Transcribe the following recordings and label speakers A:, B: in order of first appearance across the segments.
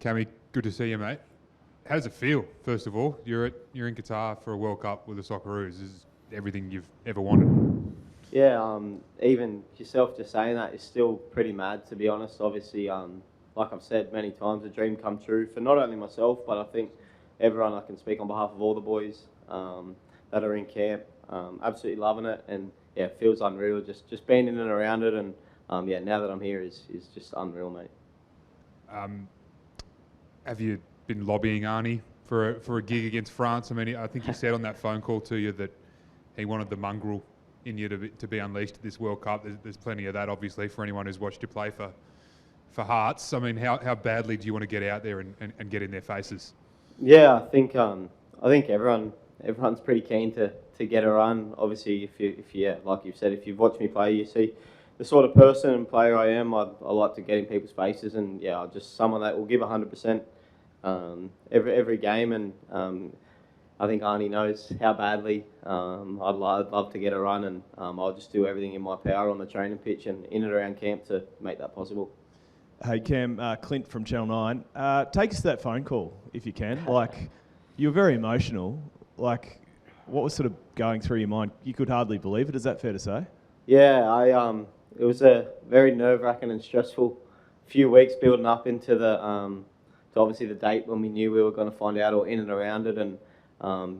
A: Cammy, good to see you, mate. How does it feel, first of all? You're in Qatar for a World Cup with the Socceroos. This is everything you've ever wanted.
B: Yeah, even yourself just saying that is still pretty mad, to be honest. Obviously, like I've said many times, a dream come true for not only myself, but I think everyone. I can speak on behalf of all the boys that are in camp. Absolutely loving it, and yeah, it feels unreal. Just being in and around it, and yeah, now that I'm here is just unreal, mate.
A: Have you been lobbying Arnie for a gig against France? I mean, I think he said on that phone call to you that he wanted the mongrel in you to be unleashed at this World Cup. There's plenty of that, obviously, for anyone who's watched you play for Hearts. I mean, how badly do you want to get out there and get in their faces?
B: Yeah, I think everyone's pretty keen to get a run. Obviously, if you like you've said, if you've watched me play, you see the sort of person and player I am. I like to get in people's faces, and yeah, I'm just someone that will give 100% every game, and I think Arnie knows how badly I'd love to get a run, and I'll just do everything in my power on the training pitch and in and around camp to make that possible.
C: Hey Cam, Clint from Channel 9. Take us to that phone call, if you can. Like, you were very emotional. Like, what was sort of going through your mind? You could hardly believe it. Is that fair to say?
B: Yeah, it was a very nerve-wracking and stressful few weeks building up into to obviously the date when we knew we were going to find out, or in and around it, and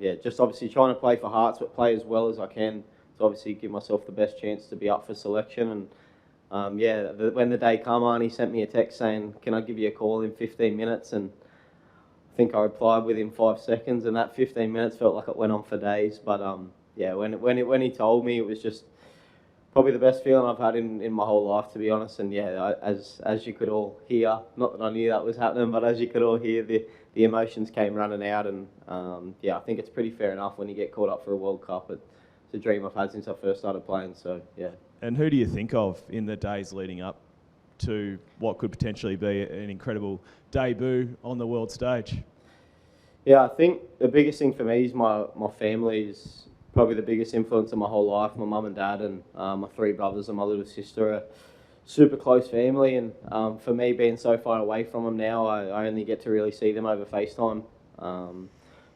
B: yeah, just obviously trying to play for Hearts, but play as well as I can to obviously give myself the best chance to be up for selection. And yeah, when the day came on, he sent me a text saying, "Can I give you a call in 15 minutes?" And I think I replied within 5 seconds, and that 15 minutes felt like it went on for days. But yeah, when he told me, it was just probably the best feeling I've had in my whole life, to be honest. And yeah, as you could all hear, not that I knew that was happening, but as you could all hear, the emotions came running out. And yeah, I think it's pretty fair enough when you get called up for a World Cup. It's a dream I've had since I first started playing. So yeah.
C: And who do you think of in the days leading up to what could potentially be an incredible debut on the world stage?
B: Yeah, I think the biggest thing for me is my family is probably the biggest influence of my whole life. My mum and dad and my 3 brothers and my little sister are super close family. And for me, being so far away from them now, I only get to really see them over FaceTime.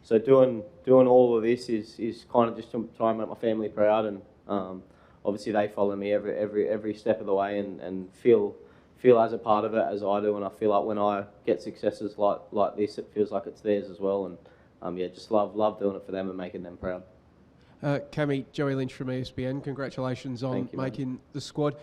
B: So doing all of this is kind of just to try and make my family proud. And obviously they follow me every step of the way and feel as a part of it as I do. And I feel like when I get successes like this, it feels like it's theirs as well. And yeah, just love doing it for them and making them proud.
D: Cammy, Joey Lynch from ESPN, congratulations on making
B: man.
D: the squad.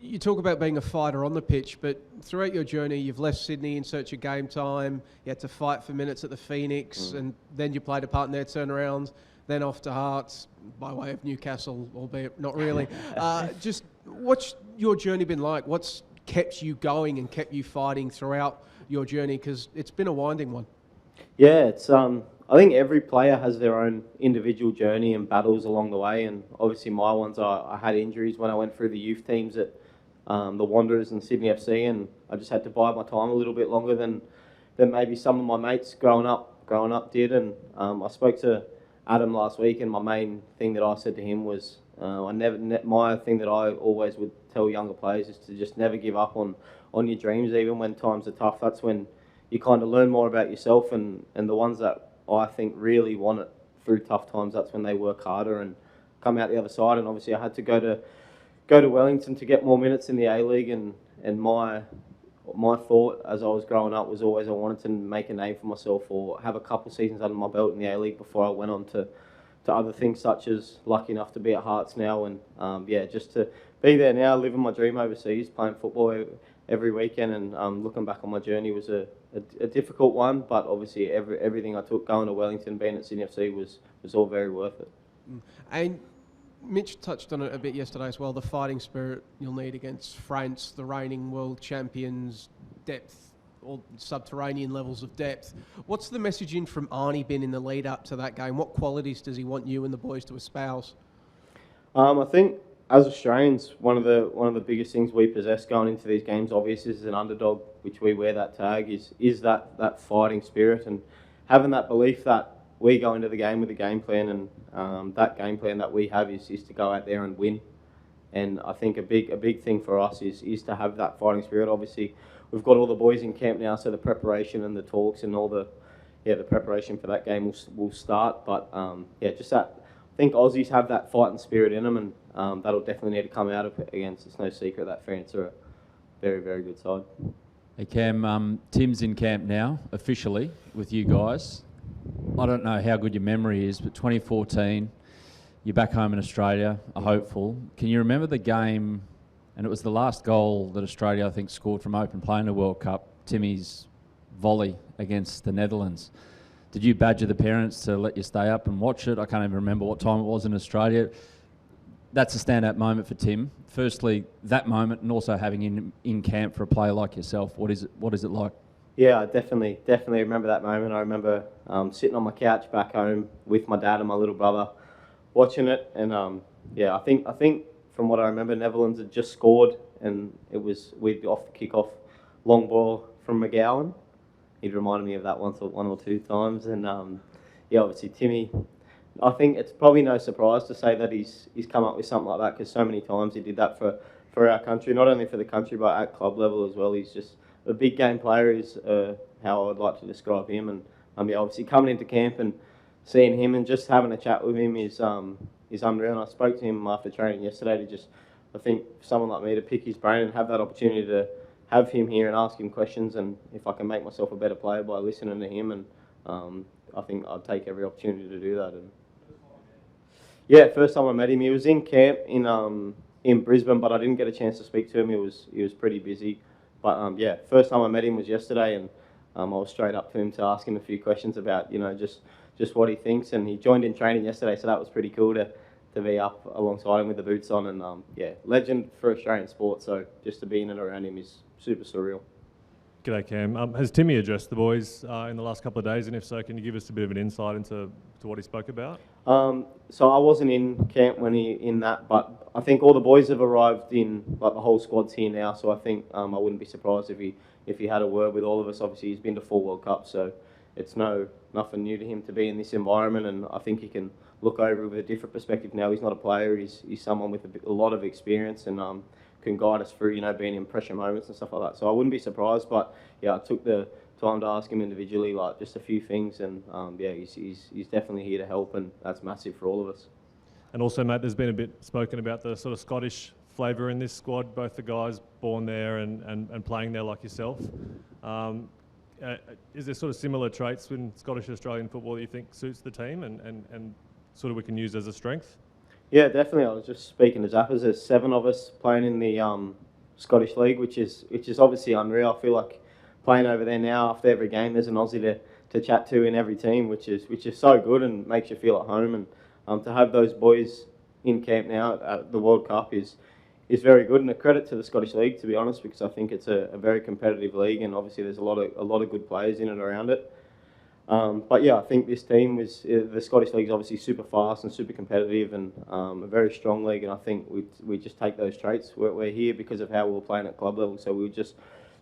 D: You talk about being a fighter on the pitch, but throughout your journey, you've left Sydney in search of game time, you had to fight for minutes at the Phoenix, and then you played a part in their turnaround, then off to Hearts, by way of Newcastle, albeit not really. Just what's your journey been like? What's kept you going and kept you fighting throughout your journey? Because it's been a winding one.
B: Yeah, it's I think every player has their own individual journey and battles along the way, and obviously my ones I had injuries when I went through the youth teams at the Wanderers and Sydney FC, and I just had to bide my time a little bit longer than maybe some of my mates growing up did. And I spoke to Adam last week, and my main thing that I said to him was my thing that I always would tell younger players is to just never give up on your dreams, even when times are tough. That's when you kind of learn more about yourself, and the ones that I think really want it through tough times, that's when they work harder and come out the other side. And obviously I had to go to Wellington to get more minutes in the A-League, and my thought as I was growing up was always I wanted to make a name for myself or have a couple of seasons under my belt in the A-League before I went on to other things, such as lucky enough to be at Hearts now. And yeah, just to be there now, living my dream overseas, playing football every weekend, and looking back on my journey was a difficult one, but obviously everything I took going to Wellington, being at Sydney FC was all very worth it.
D: And Mitch touched on it a bit yesterday as well, the fighting spirit you'll need against France, the reigning world champions, depth, or subterranean levels of depth. What's the messaging from Arnie been in the lead up to that game? What qualities does he want you and the boys to espouse?
B: I think as Australians, one of the biggest things we possess going into these games, obviously, is an underdog, which we wear that tag, is that fighting spirit, and having that belief that we go into the game with a game plan, and that game plan that we have is to go out there and win. And I think a big thing for us is to have that fighting spirit. Obviously, we've got all the boys in camp now, so the preparation and the talks and all the preparation for that game will start. But just that. I think Aussies have that fighting spirit in them, and that'll definitely need to come out of it against. It's no secret that France are a very, very good side.
E: Hey Cam, Tim's in camp now, officially, with you guys. I don't know how good your memory is, but 2014, you're back home in Australia, a hopeful. Can you remember the game, and it was the last goal that Australia, I think, scored from open play in the World Cup, Timmy's volley against the Netherlands. Did you badger the parents to let you stay up and watch it? I can't even remember what time it was in Australia. That's a standout moment for Tim. Firstly, that moment, and also having in camp for a player like yourself. What is it like?
B: Yeah, I definitely remember that moment. I remember sitting on my couch back home with my dad and my little brother, watching it. And I think from what I remember, Netherlands had just scored, and we'd be off the kick-off, long ball from McGowan. He'd reminded me of that one or two times, and obviously Timmy. I think it's probably no surprise to say that he's come up with something like that, because so many times he did that for our country, not only for the country but at club level as well. He's just a big game player, is how I would like to describe him. And obviously coming into camp and seeing him and just having a chat with him is unreal. And I spoke to him after training yesterday I think for someone like me to pick his brain and have that opportunity to have him here and ask him questions, and if I can make myself a better player by listening to him, and I think I'd take every opportunity to do that. And first time I met him, he was in camp in Brisbane, but I didn't get a chance to speak to him. He was pretty busy. But first time I met him was yesterday, and I was straight up to him to ask him a few questions about just what he thinks, and he joined in training yesterday, so that was pretty cool to be up alongside him with the boots on, and legend for Australian sport. So just to be in and around him is super surreal.
F: G'day Cam. Has Timmy addressed the boys in the last couple of days, and if so, can you give us a bit of an insight into what he spoke about?
B: So I wasn't in camp when in that, but I think all the boys have arrived in, like the whole squad's here now, so I think I wouldn't be surprised if he had a word with all of us. Obviously he's been to 4 World Cups, so it's nothing new to him to be in this environment, and I think he can look over it with a different perspective now. He's not a player, he's someone with a lot of experience, and can guide us through, being in pressure moments and stuff like that. So I wouldn't be surprised, but I took the time to ask him individually, like just a few things, and he's definitely here to help, and that's massive for all of us.
F: And also, mate, there's been a bit spoken about the sort of Scottish flavour in this squad, both the guys born there and playing there like yourself. Is there sort of similar traits in Scottish Australian football that you think suits the team and sort of we can use as a strength? Yeah,
B: definitely. I was just speaking to Zappers. There's 7 of us playing in the Scottish League, which is obviously unreal. I feel like playing over there now, after every game, there's an Aussie to chat to in every team, which is so good and makes you feel at home. And to have those boys in camp now at the World Cup is very good, and a credit to the Scottish League, to be honest, because I think it's a very competitive league, and obviously there's a lot of good players in and around it. I think this team the Scottish League is obviously super fast and super competitive, and a very strong league, and I think we just take those traits. We're here because of how we're playing at club level, so we just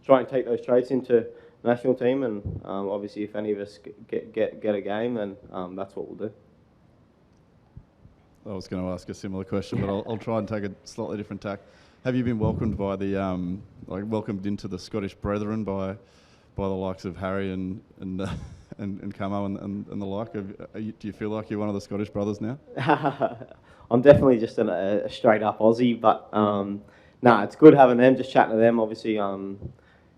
B: try and take those traits into national team, and obviously if any of us get a game, then that's what we'll do.
G: I was going to ask a similar question, but I'll try and take a slightly different tack. Have you been welcomed by welcomed into the Scottish Brethren by the likes of Harry and Camo and the like? Do you feel like you're one of the Scottish brothers now?
B: I'm definitely just a straight up Aussie, but it's good having them, just chatting to them. Obviously,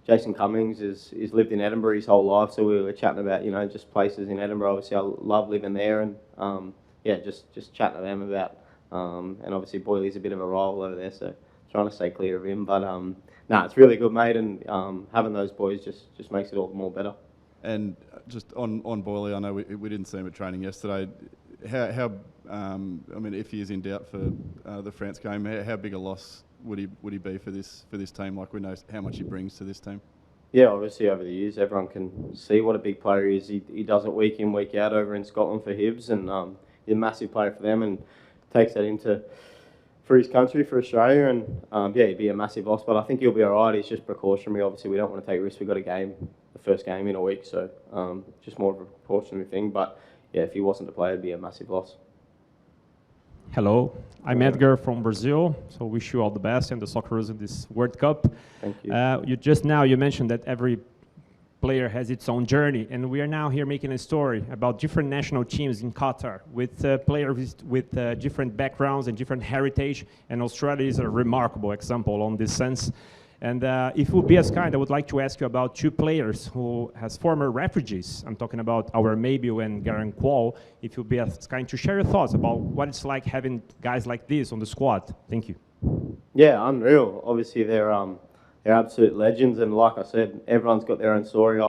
B: Jason Cummings has lived in Edinburgh his whole life, so we were chatting about just places in Edinburgh. Obviously, I love living there, and just chatting to them about, and obviously Boyley's a bit of a rival over there, so trying to stay clear of him. But it's really good, mate, and having those boys just makes it all the more better.
G: And just on Boyley, I know we didn't see him at training yesterday. How if he is in doubt for the France game, how big a loss would he be for this team? Like, we know how much he brings to this team.
B: Yeah, obviously over the years, everyone can see what a big player he is. He does it week in, week out over in Scotland for Hibs, and he's a massive player for them, and takes that for his country, for Australia, and he'd be a massive loss, but I think he'll be all right. It's just precautionary. Obviously, we don't want to take risks. We've got the first game in a week, so just more of a precautionary thing. But if he wasn't to play, it'd be a massive loss.
H: Hello, I'm Edgar from Brazil. So wish you all the best in the Socceroos in this World Cup.
B: Thank you.
H: You mentioned that every player has its own journey, and we are now here making a story about different national teams in Qatar with players with different backgrounds and different heritage, and Australia is a remarkable example on this sense. And if you would be as kind, I would like to ask you about two players who has former refugees. I'm talking about our Mabel and Garen Quall. If you'd be as kind to share your thoughts about what it's like having guys like this on the squad. Thank you.
B: Yeah, unreal. Obviously, they're absolute legends, and like I said, everyone's got their own story.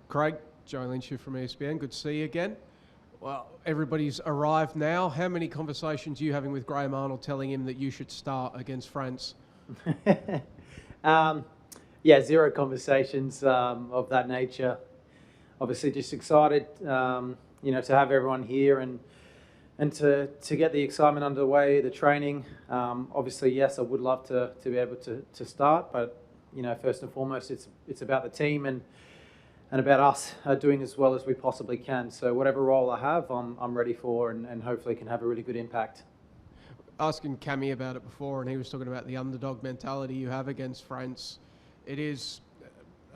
D: Craig, Joe Lynch here from ESPN. Good to see you again. Well, everybody's arrived now. How many conversations are you having with Graham Arnold telling him that you should start against France?
I: Yeah, zero conversations of that nature. Obviously, just excited, to have everyone here and to get the excitement underway, the training. Obviously, yes, I would love to be able to start, but first and foremost, it's about the team and about us doing as well as we possibly can. So whatever role I have, I'm ready for, and hopefully can have a really good impact.
D: Asking Cammy about it before, and he was talking about the underdog mentality you have against France. It is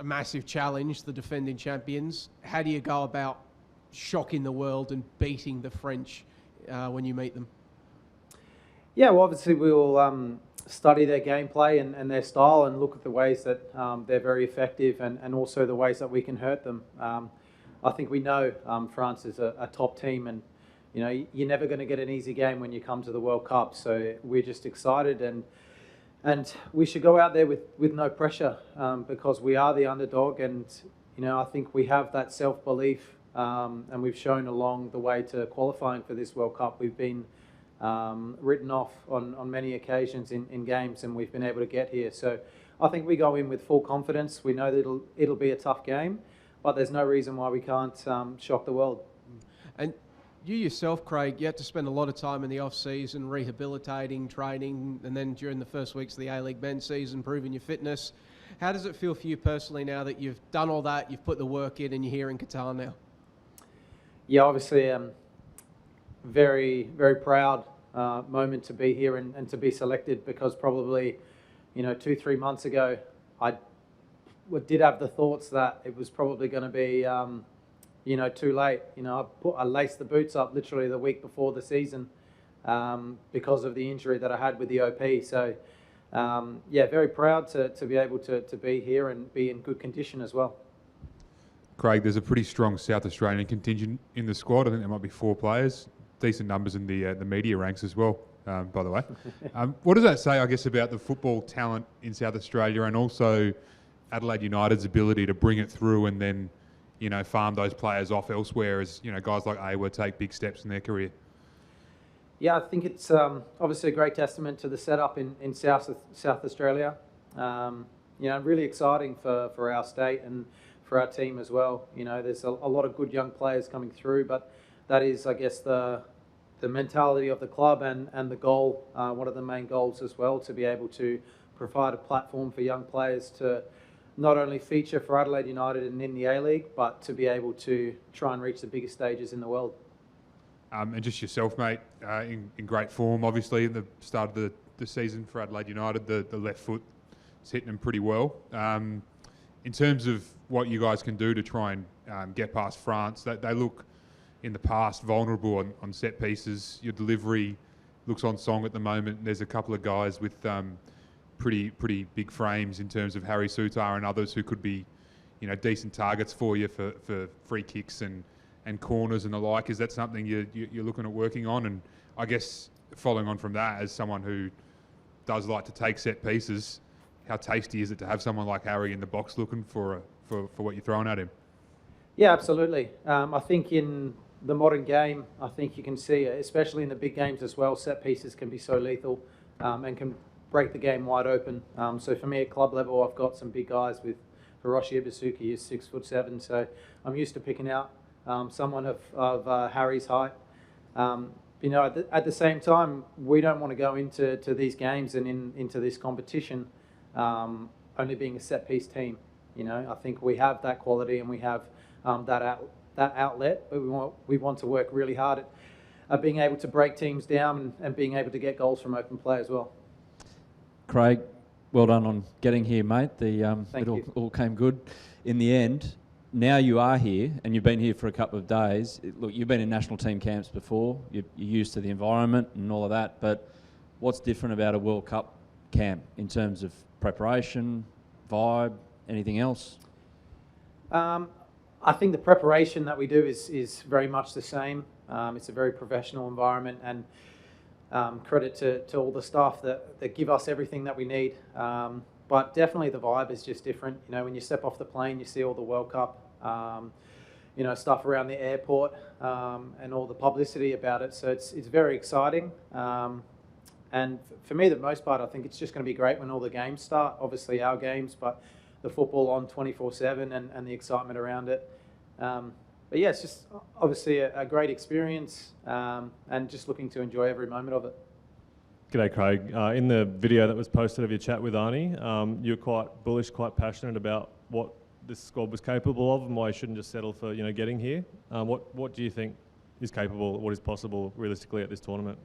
D: a massive challenge, the defending champions. How do you go about shocking the world and beating the French when you meet them?
I: Yeah, well, obviously we'll study their gameplay and their style and look at the ways that they're very effective and also the ways that we can hurt them. I think we know France is a top team, and you're never going to get an easy game when you come to the World Cup. So we're just excited, and we should go out there with no pressure because we are the underdog, and I think we have that self-belief, and we've shown along the way to qualifying for this World Cup. We've been written off on many occasions in games, and we've been able to get here. So I think we go in with full confidence. We know that it'll be a tough game, but there's no reason why we can't shock the world.
D: And you yourself, Craig, you had to spend a lot of time in the off-season rehabilitating, training, and then during the first weeks of the A-League men's season, proving your fitness. How does it feel for you personally now that you've done all that, you've put the work in, and you're here in Qatar now?
I: Yeah, obviously, very, very proud moment to be here and to be selected, because probably, 2-3 months ago, I did have the thoughts that it was probably going to be too late. I laced the boots up literally the week before the season because of the injury that I had with the OP. So, very proud to be able to be here and be in good condition as well.
A: Craig, there's a pretty strong South Australian contingent in the squad. I think there might be 4 players. Decent numbers in the media ranks as well, by the way. What does that say, I guess, about the football talent in South Australia and also Adelaide United's ability to bring it through and then farm those players off elsewhere as, guys like Awer take big steps in their career?
I: Yeah, I think it's obviously a great testament to the setup in South Australia. Really exciting for our state and for our team as well. There's a lot of good young players coming through, but that is, I guess, the mentality of the club and the goal, one of the main goals as well, to be able to provide a platform for young players to not only feature for Adelaide United and in the A-League, but to be able to try and reach the biggest stages in the world.
A: And just yourself, mate, in great form, obviously, at the start of the season for Adelaide United, the left foot is hitting them pretty well. In terms of what you guys can do to try and get past France, they look, in the past, vulnerable on set pieces. Your delivery looks on song at the moment. There's a couple of guys with pretty big frames in terms of Harry Sutar and others who could be, decent targets for you for free kicks and corners and the like. Is that something you're looking at working on? And I guess following on from that, as someone who does like to take set pieces, how tasty is it to have someone like Harry in the box looking for what you're throwing at him?
I: Yeah, absolutely. I think in the modern game, I think you can see, especially in the big games as well, set pieces can be so lethal and can break the game wide open. So for me at club level, I've got some big guys with Hiroshi Ibasuki, who's 6'7", so I'm used to picking out someone of Harry's height. At the same time, we don't want to go into these games and into this competition only being a set piece team. I think we have that quality and we have that outlet, but we want to work really hard being able to break teams down and being able to get goals from open play as well.
E: Craig, well done on getting here, mate.
I: Thank you.
E: All came good in the end. Now you are here, and you've been here for a couple of days. Look, you've been in national team camps before. You're used to the environment and all of that. But what's different about a World Cup camp in terms of preparation, vibe, anything else?
I: I think the preparation that we do is very much the same. It's a very professional environment, and credit to all the staff that give us everything that we need. But definitely the vibe is just different. You know, when you step off the plane, you see all the World Cup, you know, stuff around the airport, and all the publicity about it. So it's very exciting. And for me, the most part, I think it's just going to be great when all the games start. Obviously our games, but the football on 24/7 and the excitement around it. But yeah, it's just obviously a great experience, and just looking to enjoy every moment of it.
F: G'day, Craig. In the video that was posted of your chat with Arnie, you're quite bullish, quite passionate about what this squad was capable of and why you shouldn't just settle for getting here. What do you think is capable, what is possible realistically at this tournament?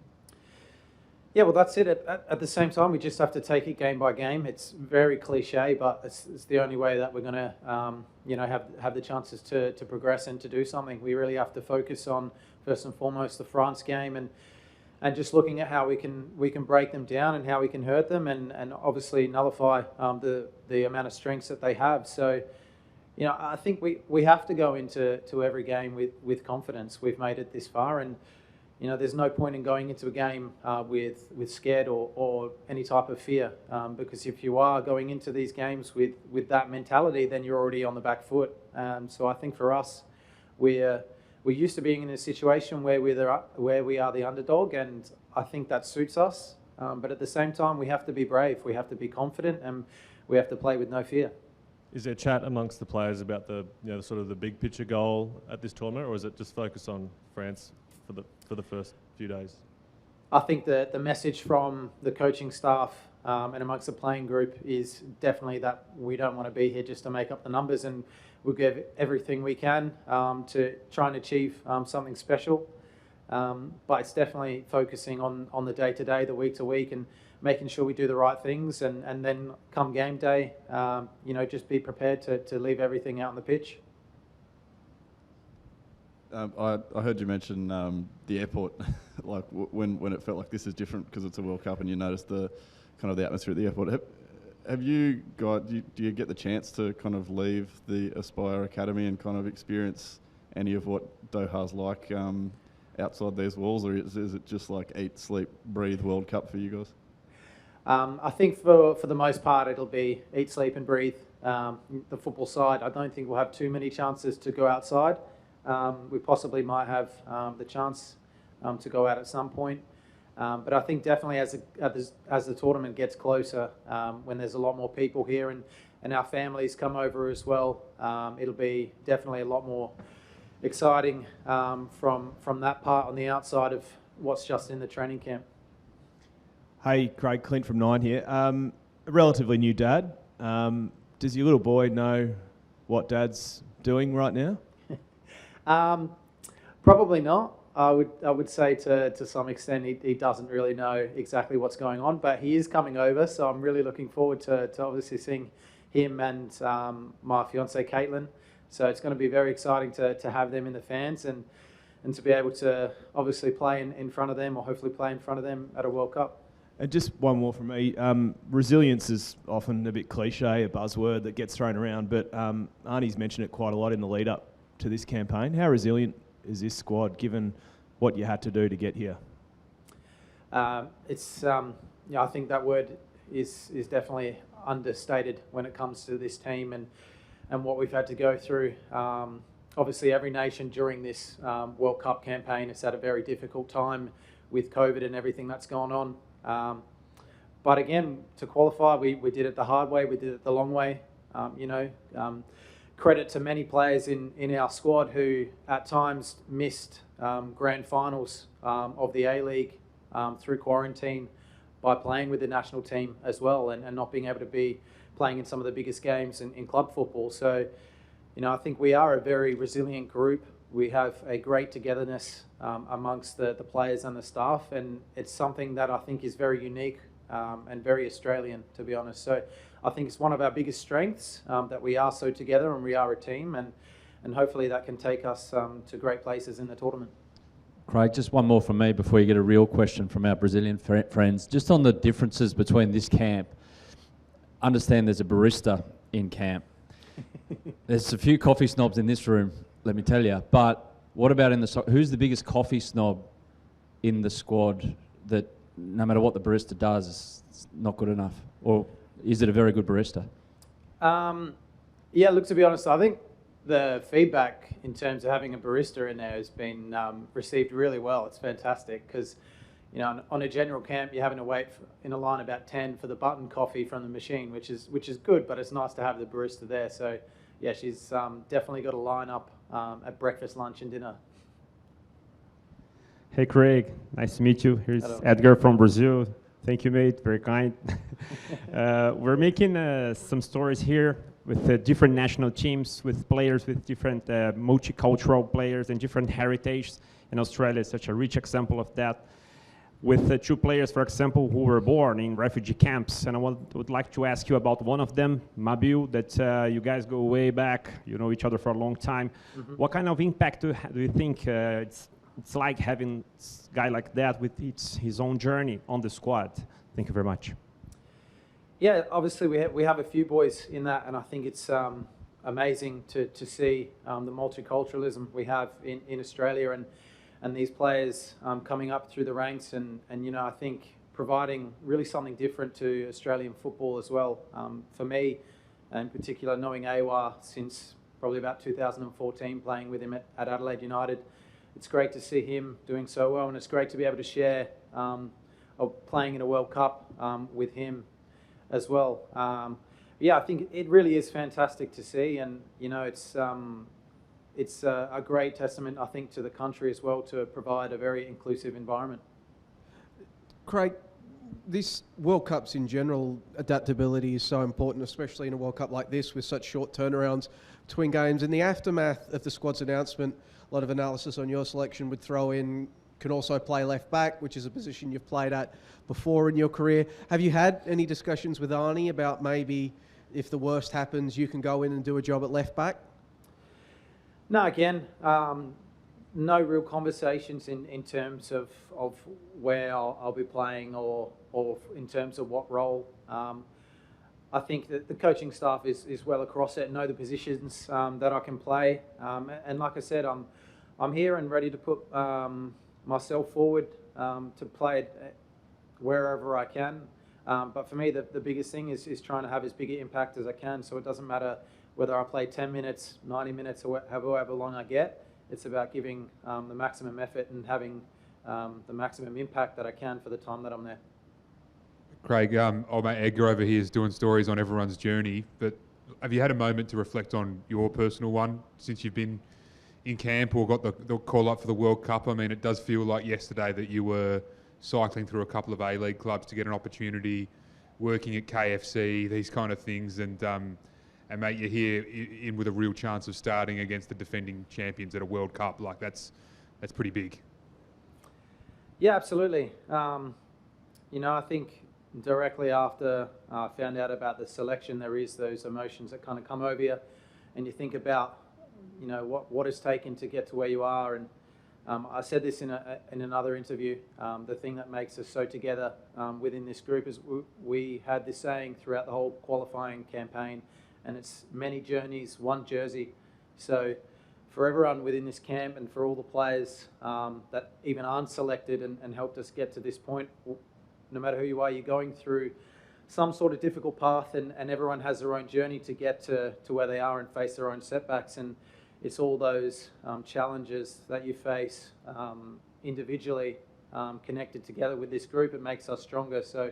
I: Yeah, well, that's it. At the same time, we just have to take it game by game. It's very cliche, but it's the only way that we're going to, have the chances to progress and to do something. We really have to focus on, first and foremost, the France game and just looking at how we can break them down and how we can hurt them and obviously nullify the amount of strengths that they have. So, I think we have to go into every game with confidence. We've made it this far, and there's no point in going into a game with scared or any type of fear, because if you are going into these games with that mentality, then you're already on the back foot. So I think for us, we're used to being in a situation where we are the underdog, and I think that suits us. But at the same time, we have to be brave, we have to be confident, and we have to play with no fear.
F: Is there chat amongst the players about the sort of the big picture goal at this tournament, or is it just focused on France for the first few days?
I: I think that the message from the coaching staff and amongst the playing group is definitely that we don't want to be here just to make up the numbers, and we'll give everything we can to try and achieve something special. But it's definitely focusing on the day-to-day, the week-to-week, and making sure we do the right things, and then come game day, just be prepared to leave everything out on the pitch.
G: I heard you mention the airport, like when it felt like this is different because it's a World Cup and you noticed the kind of the atmosphere at the airport. Do you get the chance to kind of leave the Aspire Academy and kind of experience any of what Doha's like outside these walls, or is it just like eat, sleep, breathe World Cup for you guys?
I: I think for the most part it'll be eat, sleep and breathe. The football side, I don't think we'll have too many chances to go outside. We possibly might have the chance to go out at some point. But I think definitely as the tournament gets closer, when there's a lot more people here and our families come over as well, it'll be definitely a lot more exciting from that part on the outside of what's just in the training camp.
C: Hey, Craig, Clint from 9 here. A relatively new dad. Does your little boy know what Dad's doing right now?
I: Probably not. I would say to some extent he doesn't really know exactly what's going on, but he is coming over, so I'm really looking forward to obviously seeing him and my fiancée Caitlin. So it's going to be very exciting to have them in the fans and to be able to obviously play in front of them, or hopefully play in front of them at a World Cup.
C: And just one more from me. Resilience is often a bit cliche, a buzzword that gets thrown around, but Arnie's mentioned it quite a lot in the lead up to this campaign. How resilient is this squad given what you had to do to get here?
I: I think that word is definitely understated when it comes to this team and what we've had to go through. Obviously every nation during this World Cup campaign has had a very difficult time with COVID and everything that's gone on. But again, to qualify, we did it the hard way, we did it the long way. Credit to many players in our squad who at times missed grand finals of the A-League through quarantine by playing with the national team as well, and not being able to be playing in some of the biggest games in club football. So, I think we are a very resilient group. we have a great togetherness amongst the players and the staff, and it's something that I think is very unique and very Australian, to be honest. So I think it's one of our biggest strengths that we are so together and we are a team, and hopefully that can take us to great places in the tournament.
E: Craig, just one more from me before you get a real question from our Brazilian friends. Just on the differences between this camp, understand there's a barista in camp. There's a few coffee snobs in this room, let me tell you. But what about who's the biggest coffee snob in the squad that no matter what the barista does, it's not good enough? Or is it a very good barista?
I: Yeah, look, to be honest, I think the feedback in terms of having a barista in there has been received really well. It's fantastic because, you know, on a general camp, you're having to wait in a line about 10 for the button coffee from the machine, which is good, but it's nice to have the barista there. So, yeah, she's definitely got a line up at breakfast, lunch and dinner.
H: Hey Craig, nice to meet you. Here's
I: Hello.
H: Edgar from Brazil. Thank you, mate. Very kind. We're making some stories here with different national teams, with players with different multicultural players and different heritage. And Australia is such a rich example of that. With two players, for example, who were born in refugee camps. And I would like to ask you about one of them, Mabil, that you guys go way back, you know each other for a long time. Mm-hmm. What kind of impact do you think it's like having a guy like that with his own journey on the squad? Thank you very much.
I: Yeah, obviously we have a few boys in that, and I think it's amazing to see the multiculturalism we have in Australia and these players coming up through the ranks and you know, I think providing really something different to Australian football as well. For me, in particular, knowing Awa since probably about 2014, playing with him at Adelaide United, it's great to see him doing so well, and it's great to be able to share playing in a World Cup with him as well. Yeah, I think it really is fantastic to see, and you know, it's a great testament, I think, to the country as well to provide a very inclusive environment.
D: Craig, this World Cups in general, adaptability is so important, especially in a World Cup like this with such short turnarounds between games. In the aftermath of the squad's announcement, a lot of analysis on your selection would throw in can also play left back, which is a position you've played at before in your career. Have you had any discussions with Arnie about maybe if the worst happens, you can go in and do a job at left back?
I: No, again, no real conversations in terms of where I'll be playing or in terms of what role. I think that the coaching staff is well across it, know the positions that I can play. And like I said, I'm here and ready to put myself forward to play it wherever I can. But for me, the biggest thing is trying to have as big an impact as I can. So it doesn't matter whether I play 10 minutes, 90 minutes, or however long I get. It's about giving the maximum effort and having the maximum impact that I can for the time that I'm there.
A: Craig, old mate Edgar over here is doing stories on everyone's journey, but have you had a moment to reflect on your personal one since you've been in camp or got the call up for the World Cup? I mean, it does feel like yesterday that you were cycling through a couple of A-League clubs to get an opportunity, working at KFC, these kind of things, and mate, you're here in with a real chance of starting against the defending champions at a World Cup. Like that's pretty big.
I: Yeah, absolutely. You know, I think directly after I found out about the selection, there is those emotions that kind of come over you, and you think about, you know, what it's taken to get to where you are. And I said this in another interview. The thing that makes us so together within this group is we had this saying throughout the whole qualifying campaign, and it's many journeys, one jersey. So for everyone within this camp and for all the players that even aren't selected and helped us get to this point, no matter who you are, you're going through some sort of difficult path, and everyone has their own journey to get to where they are and face their own setbacks. And it's all those challenges that you face individually connected together with this group. It makes us stronger. So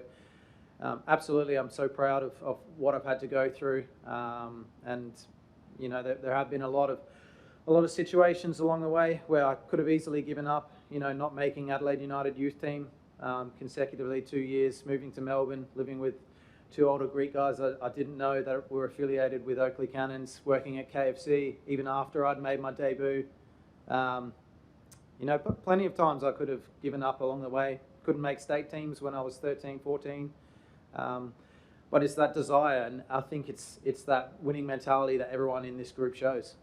I: absolutely, I'm so proud of what I've had to go through. And you know, there have been a lot of situations along the way where I could have easily given up. You know, not making Adelaide United youth team consecutively 2 years, moving to Melbourne, living with two older Greek guys I didn't know that were affiliated with Oakley Cannons, working at KFC even after I'd made my debut. You know, plenty of times I could have given up along the way. Couldn't make state teams when I was 13, 14. But it's that desire, and I think it's that winning mentality that everyone in this group shows.